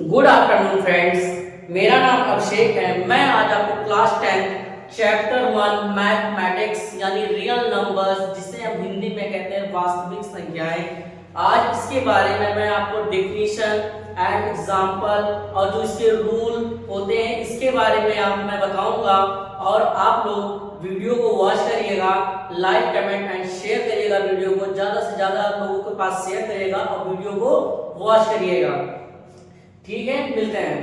Good afternoon friends, मेरा नाम अभिषेक है। मैं आज आपको क्लास 10 चैप्टर 1 मैथमेटिक्स यानी रियल नंबर्स, जिसे हम हिंदी में कहते हैं वास्तविक संख्याएं, आज इसके बारे में मैं आपको डेफिनेशन एंड एग्जांपल और जो इसके रूल होते हैं इसके बारे में मैं बताऊंगा। और आप लोग वीडियो को वॉच करिएगा, लाइक कमेंट एंड शेयर करिएगा। वीडियो को ज़्यादा से ज़्यादा लोगों के पास शेयर करिएगा और वीडियो को वॉच करिएगा। ठीक है, मिलते हैं।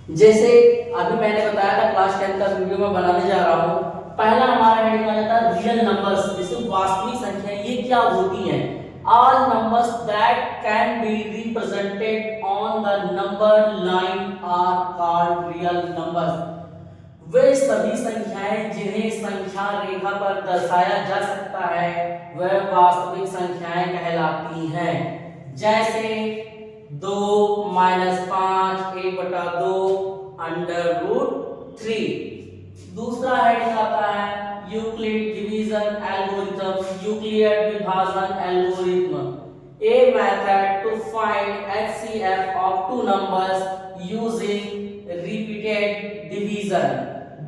जैसे अभी मैंने बताया था क्लास 10 का वीडियो में बनाने जा रहा हूं। पहला हमारा हेडिंग आ जाता है रियल नंबर्स, जैसे वास्तविक संख्या। ये क्या होती हैं? All numbers that can be represented on the number line are called real numbers. वे सभी संख्याएं जिन्हें संख्या रेखा पर दर्शाया जा सकता है वह वास्तविक संख्याएं कहलाती हैं। जैसे 2 - 5 1/2 √3। दूसरा हेडिंग आता है यूक्लिड डिवीजन एल्गोरिथम, यूक्लिड विभाजन algorithm, a method to find HCF of two numbers using repeated division.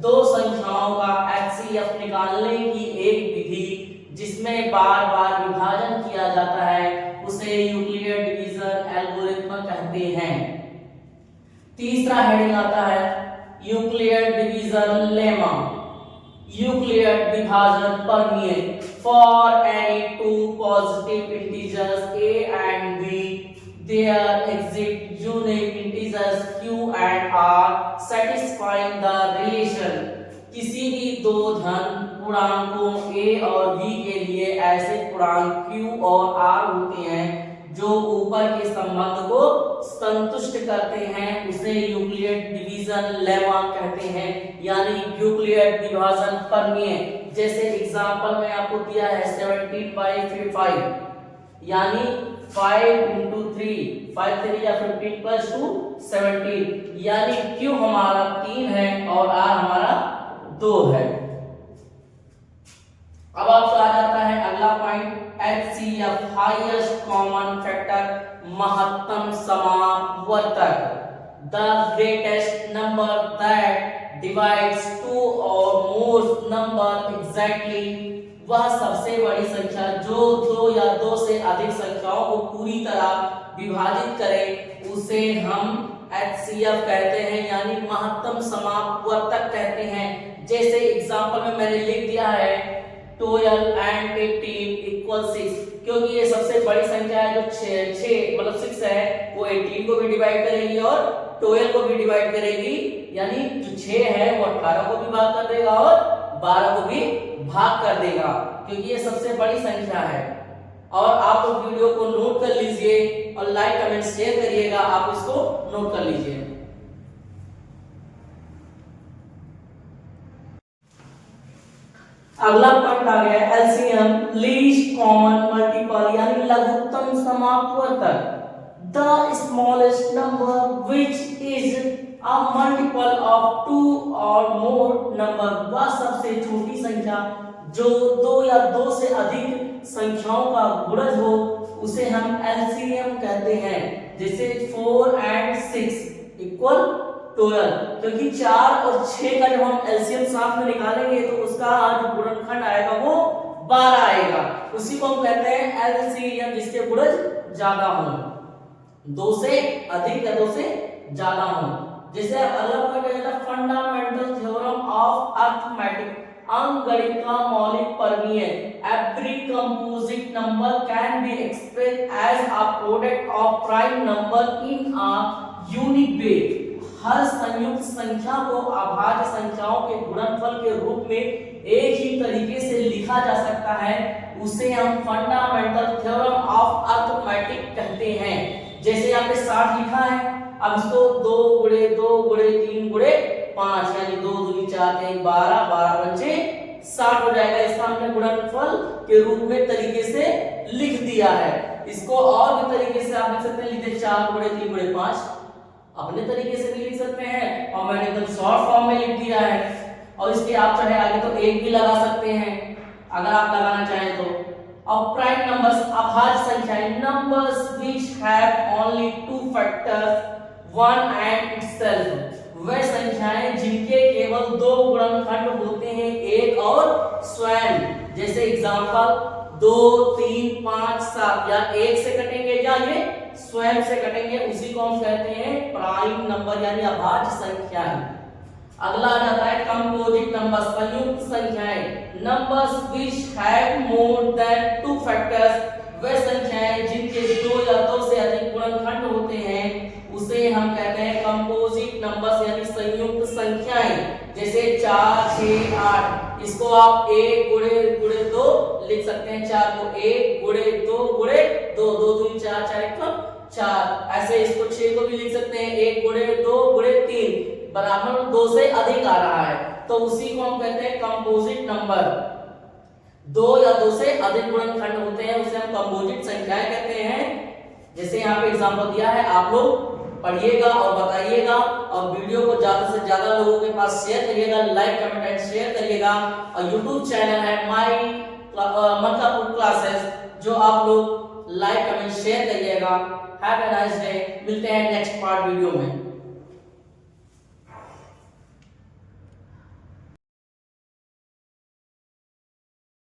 दो संख्याओं का HCF निकालने की एक विधि जिसमें बार बार विभाजन किया जाता है उसे यूक्लिड डिवीजन एल्गोरिथम कहते हैं। तीसरा हेडिंग आता है यूक्लिड डिवीजन लेमा, यूक्लिड विभाजन प्रमेय। For any two positive integers a and b there exist unique integers q and r satisfying the relation। किसी भी दो धन पूर्णांकों a और b के लिए ऐसे पूर्णांक q और r होते हैं जो ऊपर के संबंध को संतुष्ट करते हैं, उसे यूक्लिड डिवीजन लेमा कहते हैं, यानी यूक्लिड विभाजन प्रमेय। जैसे एग्जांपल में आपको दिया है 17/5, यानी 5 × 3, 5 3 या 15 + 2 17, यानी Q हमारा 3 है और R हमारा 2 है। अब आपको आ जाता है अगला point HCF highest common factor, महत्तम समावर्तक। The greatest number that divides two और मोर नंबर एग्जैक्टली। वह सबसे बड़ी संख्या जो दो या दो से अधिक संख्याओं को पूरी तरह विभाजित करे उसे हम HCF कहते हैं, यानी महत्तम समावर्तक कहते हैं। जैसे एग्जांपल में मैंने लिख दिया है 12 and 18 = 6, क्योंकि ये सबसे बड़ी संख्या है जो 6 मतलब 6 है, वो 18 को भी डिवाइड करेगी और 12 को भी डिवाइड करेगी, यानी जो 6 है वो 18 को भी भाग कर देगा और 12 को भी भाग कर देगा, क्योंकि ये सबसे बड़ी संख्या है। और आप लोग वीडियो को नोट कर लीजिए और लाइक कमेंट शेयर करिएगा, आप इसको नोट कर लीजिए। अगला पॉइंट आ गया एलसीएम, लीस्ट कॉमन मल्टीपल, यानी लघुत्तम समापवर्तक। The smallest number which is a multiple of 2 और मोर नंबर। वह सबसे छोटी संख्या जो 2 या 2 से अधिक संख्याओं का गुणज हो उसे हम एलसीएम कहते हैं। जैसे 4 and 6 = 12, क्योंकि 4 और 6 का जब हम एलसीएम साथ में निकालेंगे तो उसका जो गुणनखंड आएगा वो 12 आएगा। उसी को हम कहते हैं एलसीएम, जिसके गुणज ज्यादा हो, 2 से अधिक या 2 से ज्यादा हो। जैसे अगला पॉइंट है फंडामेंटल थ्योरम ऑफ अरिथमेटिक, अंकगणित का मौलिक प्रमेय। Every composite number can be expressed as a product of prime number in a unique way. हर संयुक्त संख्या को अभाज्य संख्याओं के गुणनफल के रूप में एक ही तरीके से लिखा जा सकता है, उसे हम फंडामेंटल थ्योरम ऑफ अरिथमेटिक कहते हैं। जैसे यहाँ पे 60 लिखा है, अब इसको 2 × 2 × 3 × 5, यानी 2 दूनी 4 1 12 12 पंचे 60 हो जाएगा। इसका हमने गुणनफल के रूप में तरीके से लिख दिया है। इसको और भी तरीके से आप लिख सकते हैं, लिखते 4 × 3 × 5 अपने तरीके से भी लिख सकते हैं, और मैंने एकदम शॉर्ट फॉर्म में लिख दिया है। और इसके आप चाहे आगे तो 1 भी लगा सकते हैं अगर आप लगाना चाहें तो। of prime numbers, अभाज्य संख्याएं, numbers which have only two factors, one and itself, वह संख्याएं जिनके केवल दो गुणनखंड होते हैं, एक और स्वयं। जैसे एग्जांपल 2, 3, 5, 7, या एक से कटेंगे या ये स्वयं से कटेंगे, उसी को हम कहते हैं प्राइम नंबर यानी अभाज्य संख्याएं। अगला आ जाता है कंपोजिट नंबर्स, संयुक्त संख्याएं, numbers which have more than two factors, वह संख्याएं जिनके दो या दो से अधिक गुणनखंड होते हैं, उसे हम कहते हैं कंपोजिट नंबर्स यानी संयुक्त संख्याएं। जैसे 4, 6, 8, इसको आप 1 गुणे 2 लिख सकते हैं, 4 को 1 गुणे 2 गुणे 2, 2 दूनी 4, 4 एक 4। ऐसे इसको 6 को भी लिख सकते हैं, 1 गुणे 2 गुणे 3 बराबर 2 से अधिक आ रहा है, तो उसी को हम कहते हैं कंपोजिट नंबर। 2 या 2 से अधिक गुणनखंड होते हैं, उसे हम कंपोजिट संख्याएं कहते हैं। जैसे यहाँ पे एग्जांपल दिया है, आप लोग पढ़िएगा और बताइएगा, और वीडियो को ज्यादा से ज्यादा लोगों के पास शेयर करिएगा, लाइक कमेंट एंड शेयर करिएगा। और यूट्यूब चैनल है माई मलकापुर क्लासेस, जो आप लोग लाइक कमेंट शेयर करिएगा। हैव अ नाइस डे, मिलते हैं नेक्स्ट पार्ट वीडियो में।